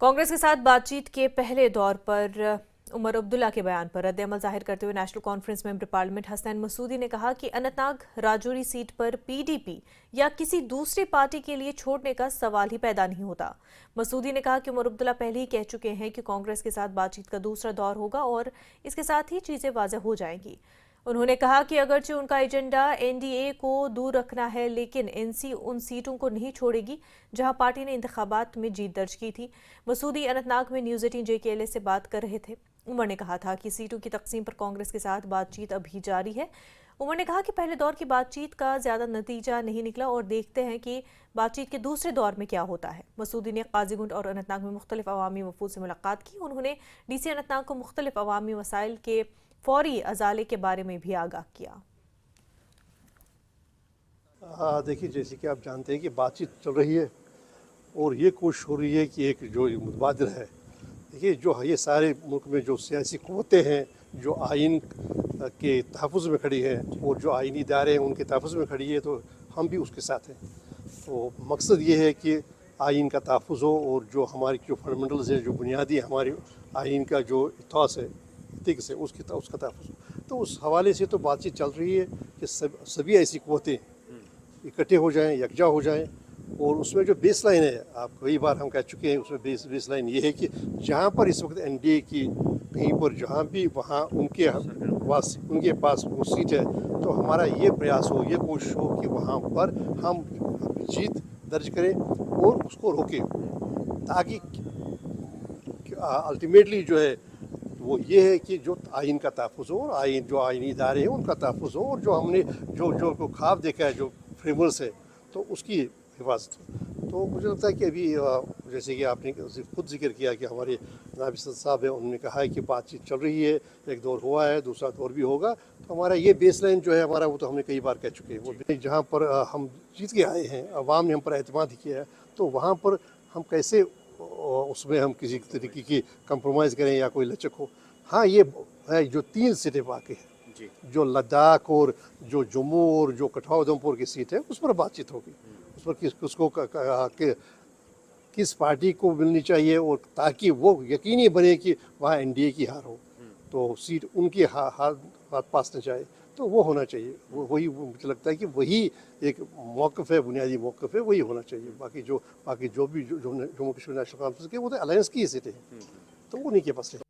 कांग्रेस के साथ बातचीत के पहले दौर पर उमर अब्दुल्ला के बयान पर रद्द-ए-अमल जाहिर करते हुए national conference member parliament Hasnain Masoodi ने कहा कि अनंतनाग राजौरी सीट पर पीडीपी या किसी दूसरी पार्टी के लिए छोड़ने का सवाल ही पैदा नहीं होता। मसूदी ने कहा कि उमर अब्दुल्ला पहले ही कह चुके हैं कि कांग्रेस के साथ बातचीत का दूसरा दौर होगा और इसके साथ ही चीजें वाज़ेह हो जाएंगी। उन्होंने कहा कि अगरचे उनका एजेंडा एनडीए को दूर रखना है, लेकिन एनसी उन सीटों को नहीं छोड़ेगी जहां पार्टी ने इंतखाबात में जीत दर्ज की थी। मसूदी अनंतनाग में न्यूज़ 18 JKLA से बात कर रहे थे। उमर ने कहा था कि सीटों की तकसीम पर कांग्रेस के साथ बातचीत अभी जारी है। उमर ने कहा कि पहले दौर की बातचीत का ज्यादा नतीजा नहीं निकला और देखते हैं कि बातचीत के दूसरे दौर में क्या होता है। मसूदी ने काजीगुंड और अनंतनाग में मुख्तलिफ अवामी वफूद से मुलाकात की। उन्होंने DC अनंतनाग को मुख्तलिफ अवामी वसाइल के फौरी अजाले के बारे में भी आगाह किया। देखिए, जैसे कि आप जानते हैं कि बातचीत चल रही है और ये कोशिश हो रही है कि एक जो मुतबादिल है, देखिए जो ये सारे मुल्क में जो सियासी क़ुव्वतें हैं जो आइन के तहफ़्फ़ुज़ में खड़ी हैं और जो आइनी इदारे हैं उनके तहफ़्फ़ुज़ में खड़ी है, तो हम भी उसके साथ हैं। तो मकसद ये है कि आइन का तहफ़्फ़ुज़ हो और जो हमारी जो फंडामेंटल्स है, जो बुनियादी हमारी आइन का जो इथॉस है, एथिक्स है, उसका तहफ़्फ़ुज़ हो। तो उस हवाले से तो बातचीत चल रही है कि सभी ऐसी क़ुव्वतें इकट्ठे हो जाएं, यकजा हो जाएं। और उसमें जो बेस लाइन है, आप कई बार हम कह चुके हैं, उसमें बेस लाइन ये है कि जहाँ पर इस वक्त एनडीए की कहीं पर जहाँ भी वहाँ उनके पास वो सीट है, तो हमारा ये प्रयास हो, ये कोशिश हो कि वहाँ पर हम जीत दर्ज करें और उसको रोकें, ताकि अल्टीमेटली जो है वो ये है कि जो आइन का तहफ़्फ़ुज़ हो और जो आइनी इदारे हैं उनका तहफ़्फ़ुज़ हो और जो हमने जो ख्वाब देखा है, जो फ्रेमवर्क है, तो उसकी हिफाजत हो। तो मुझे लगता है कि अभी जैसे कि आपने खुद जिक्र किया कि हमारे जनाब साहब हैं, उन्होंने कहा है कि बातचीत चल रही है, एक दौर हुआ है, दूसरा दौर भी होगा। तो हमारा ये बेस लाइन जो है हमारा, वो तो हमने कई बार कह चुके हैं। वो जहाँ पर हम जीत के आए हैं, अवाम ने हम पर एतमाद किया है, तो वहाँ पर हम कैसे उसमें हम किसी तरीके की कंप्रोमाइज़ करें या कोई लचक हो। हाँ, ये है जो 3 सीटें बाकी हैं, जो लद्दाख और जो जम्मू और जो कठुआ उधमपुर की सीट है, उस पर बातचीत होगी। उस पर किस पार्टी को मिलनी चाहिए और ताकि वो यकीनी बने कि वहाँ एनडीए की हार हो, तो सीट उनकी हाथ पास न जाए, तो वो होना चाहिए। वही मुझे लगता है कि वही एक मौक़िफ़ है, बुनियादी मौक़िफ़ है, वही होना चाहिए। बाकी जो भी जम्मू कश्मीर नेशनल कॉन्फ्रेंस के वो तो अलायंस की सीटें हैं, तो उन्हीं के पास है।